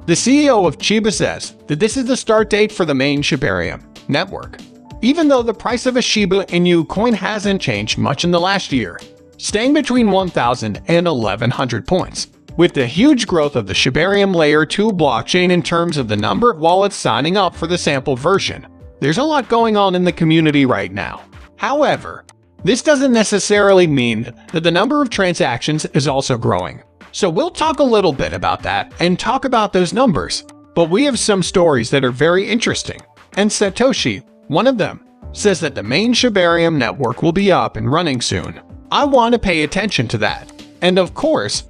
The CEO of Shiba says that this is the start date for the main Shibarium network, even though the price of a Shiba Inu coin hasn't changed much in the last year, staying between 1,000 and 1,100 points. With the huge growth of the Shibarium Layer 2 blockchain in terms of the number of wallets signing up for the sample version, there's a lot going on in the community right now. However, this doesn't necessarily mean that the number of transactions is also growing. So we'll talk a little bit about that and talk about those numbers. But we have some stories that are very interesting. And Satoshi, one of them, says that the main Shibarium network will be up and running soon. I want to pay attention to that. And of course,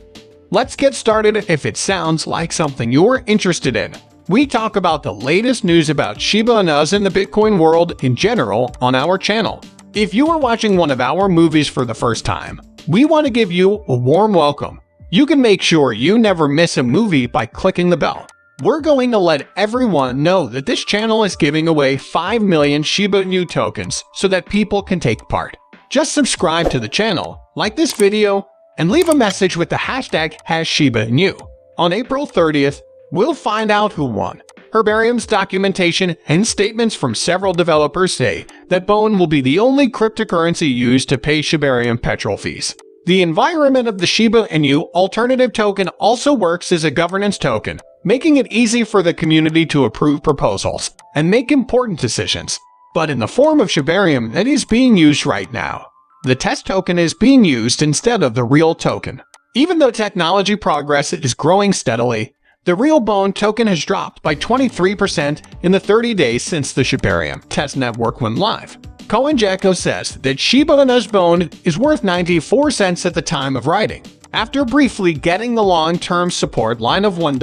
let's get started if it sounds like something you're interested in. We talk about the latest news about Shiba Inus and the Bitcoin world in general on our channel. If you are watching one of our movies for the first time, we want to give you a warm welcome. You can make sure you never miss a movie by clicking the bell. We're going to let everyone know that this channel is giving away 5 million Shiba Inu tokens so that people can take part. Just subscribe to the channel, like this video, and leave a message with the hashtag #ShibaInu. On April 30th, we'll find out who won. Herbarium's documentation and statements from several developers say that BONE will be the only cryptocurrency used to pay Shibarium petrol fees. The environment of the Shiba Inu alternative token also works as a governance token, making it easy for the community to approve proposals and make important decisions. But in the form of Shibarium that is being used right now, the test token is being used instead of the real token. Even though technology progress is growing steadily, the real BONE token has dropped by 23% in the 30 days since the Shibarium test network went live. CoinGecko says that Shiba Inu's BONE is worth 94 cents at the time of writing. After briefly getting the long-term support line of $1,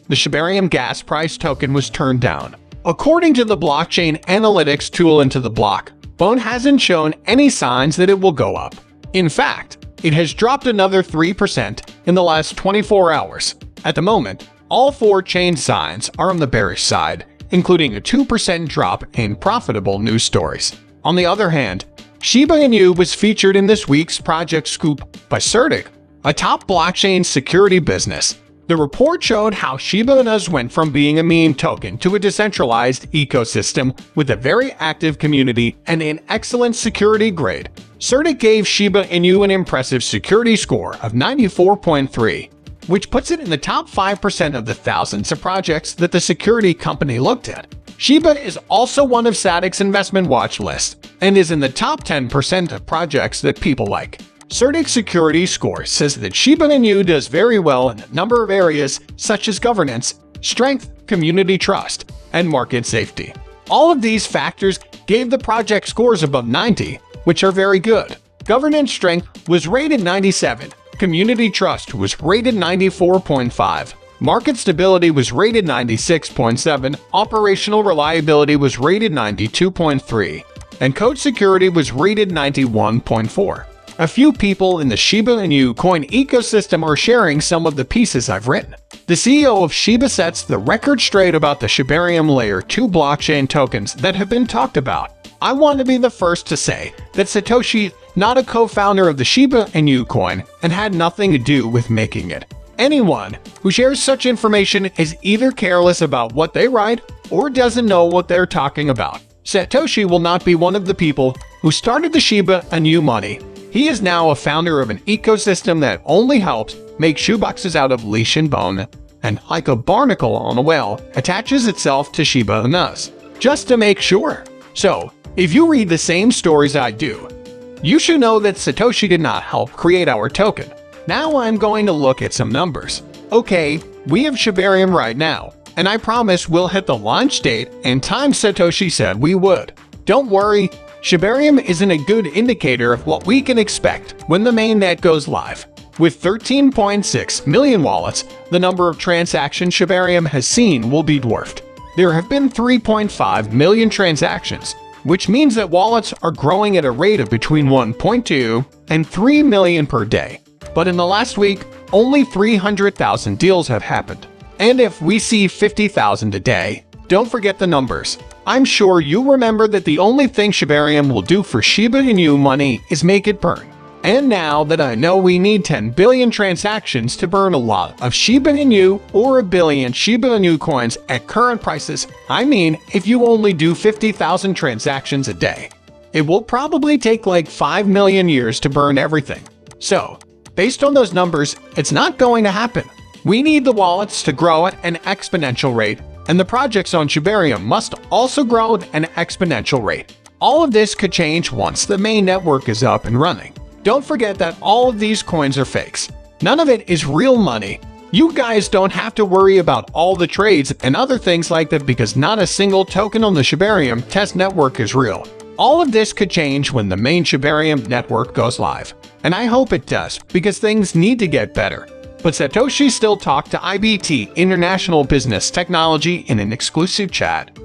the Shibarium gas price token was turned down. According to the blockchain analytics tool Into the Block, BONE hasn't shown any signs that it will go up. In fact, it has dropped another 3% in the last 24 hours. At the moment, all 4 chain signs are on the bearish side, including a 2% drop in profitable news stories. On the other hand, Shiba Inu was featured in this week's Project Scoop by Certic, a top blockchain security business. The report showed how Shiba Inus went from being a meme token to a decentralized ecosystem with a very active community and an excellent security grade. Certic gave Shiba Inu an impressive security score of 94.3, which puts it in the top 5% of the thousands of projects that the security company looked at. Shiba is also one of Satic's investment watch list and is in the top 10% of projects that people like. Certic's security score says that Shiba Inu does very well in a number of areas such as governance, strength, community trust, and market safety. All of these factors gave the project scores above 90, which are very good. Governance strength was rated 97, community trust was rated 94.5. Market stability was rated 96.7, operational reliability was rated 92.3, and code security was rated 91.4. A few people in the Shiba Inu coin ecosystem are sharing some of the pieces I've written. The CEO of Shiba sets the record straight about the Shibarium Layer 2 blockchain tokens that have been talked about. I want to be the first to say that Satoshi is not a co-founder of the Shiba Inu coin and had nothing to do with making it. Anyone who shares such information is either careless about what they write or doesn't know what they're talking about. Satoshi will not be one of the people who started the Shiba Inu money. He is now a founder of an ecosystem that only helps make shoeboxes out of leash and bone, and like a barnacle on a whale, attaches itself to Shiba Inus, just to make sure. So, if you read the same stories I do, you should know that Satoshi did not help create our token. Now I'm going to look at some numbers. Okay, we have Shibarium right now, and I promise we'll hit the launch date and time Satoshi said we would. Don't worry, Shibarium isn't a good indicator of what we can expect when the mainnet goes live. With 13.6 million wallets, the number of transactions Shibarium has seen will be dwarfed. There have been 3.5 million transactions, which means that wallets are growing at a rate of between 1.2 and 3 million per day. But in the last week, only 300,000 deals have happened. And if we see 50,000 a day, don't forget the numbers. I'm sure you remember that the only thing Shibarium will do for Shiba Inu money is make it burn. And now that I know we need 10 billion transactions to burn a lot of Shiba Inu or a billion Shiba Inu coins at current prices, I mean, if you only do 50,000 transactions a day, it will probably take like 5 million years to burn everything. So, based on those numbers, it's not going to happen. We need the wallets to grow at an exponential rate, and the projects on Shibarium must also grow at an exponential rate. All of this could change once the main network is up and running. Don't forget that all of these coins are fakes. None of it is real money. You guys don't have to worry about all the trades and other things like that because not a single token on the Shibarium test network is real. All of this could change when the main Shibarium network goes live. And I hope it does, because things need to get better. But Satoshi still talked to IBT International Business Technology in an exclusive chat,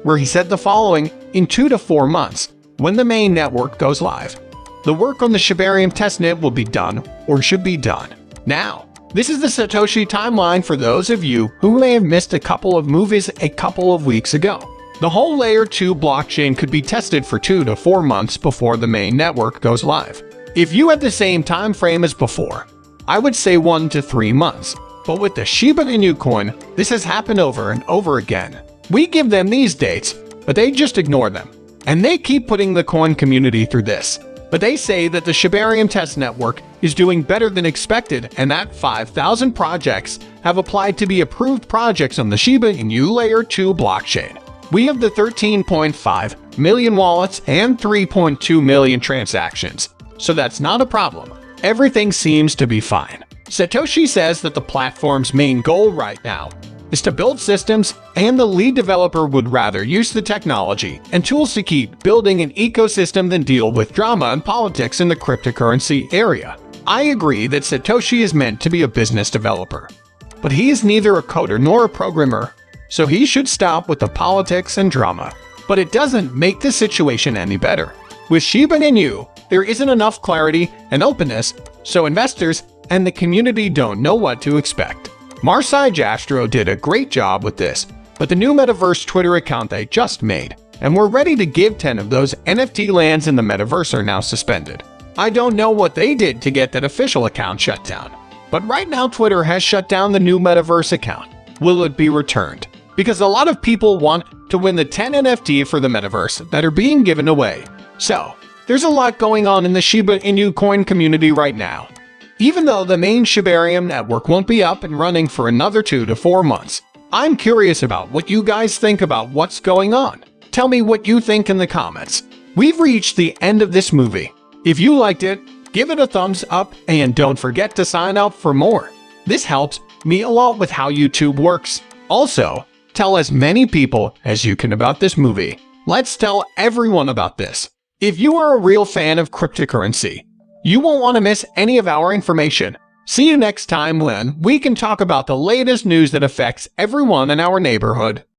where he said the following: in 2 to 4 months, when the main network goes live, the work on the Shibarium testnet will be done, or should be done. Now, this is the Satoshi timeline for those of you who may have missed a couple of movies a couple of weeks ago. The whole Layer 2 blockchain could be tested for 2 to 4 months before the main network goes live. If you had the same time frame as before, I would say 1 to 3 months. But with the Shiba Inu coin, this has happened over and over again. We give them these dates, but they just ignore them. And they keep putting the coin community through this. But they say that the Shibarium test network is doing better than expected and that 5,000 projects have applied to be approved projects on the Shiba Inu Layer 2 blockchain. We have the 13.5 million wallets and 3.2 million transactions, so that's not a problem. Everything seems to be fine. Satoshi says that the platform's main goal right now is to build systems, and the lead developer would rather use the technology and tools to keep building an ecosystem than deal with drama and politics in the cryptocurrency area. I agree that Satoshi is meant to be a business developer, but he is neither a coder nor a programmer, so he should stop with the politics and drama. But it doesn't make the situation any better. With Shiba Inu, there isn't enough clarity and openness, so investors and the community don't know what to expect. Marseille Jastro did a great job with this, but the new Metaverse Twitter account they just made, and we're ready to give 10 of those NFT lands in the Metaverse are now suspended. I don't know what they did to get that official account shut down, but right now Twitter has shut down the new Metaverse account. Will it be returned? Because a lot of people want to win the 10 NFT for the Metaverse that are being given away. So, there's a lot going on in the Shiba Inu coin community right now. Even though the main Shibarium network won't be up and running for another 2 to 4 months, I'm curious about what you guys think about what's going on. Tell me what you think in the comments. We've reached the end of this movie. If you liked it, give it a thumbs up and don't forget to sign up for more. This helps me a lot with how YouTube works. Also, tell as many people as you can about this movie. Let's tell everyone about this. If you are a real fan of cryptocurrency, you won't want to miss any of our information. See you next time when we can talk about the latest news that affects everyone in our neighborhood.